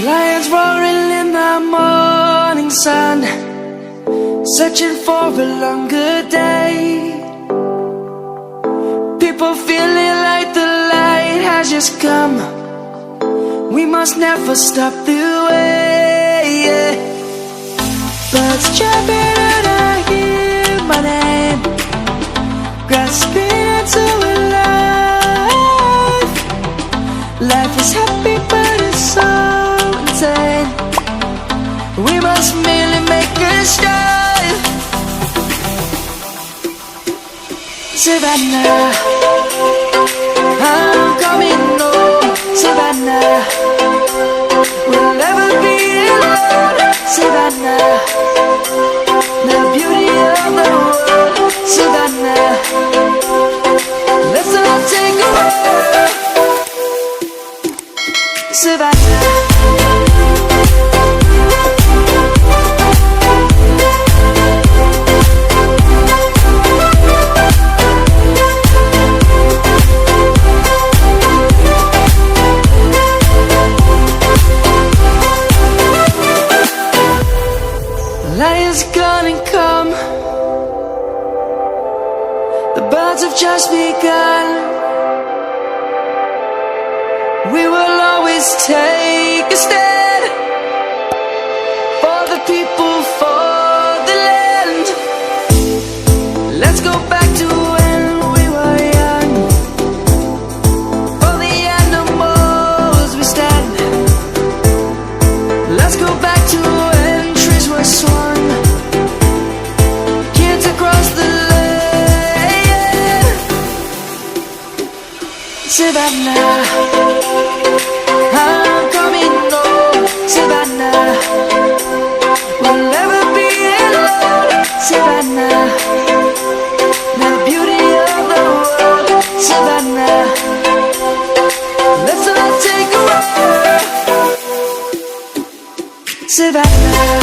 Lions roaring in the morning sun, searching for a longer day. People feeling like the light has just come. We must never stop the way. Birds jumping and I hear my name, grasping into a life. Life is happy but it's so insane. We must merely make a start. Savannah, I'm coming home. Savannah, we'll never be alone. Savannah, the beauty of the world. Savannah, let's all take a walk. Savannah, lions gonna come. The birds have just begun. We will always take a stand for the people, for the land. Let's go back to when we were young. For the animals we stand. Let's go back to when trees were swung, kids across the lane. Savannah, I'm coming home. Savannah, we'll never be alone. Savannah, the beauty of the world. Savannah, let's all take a walk. Savannah.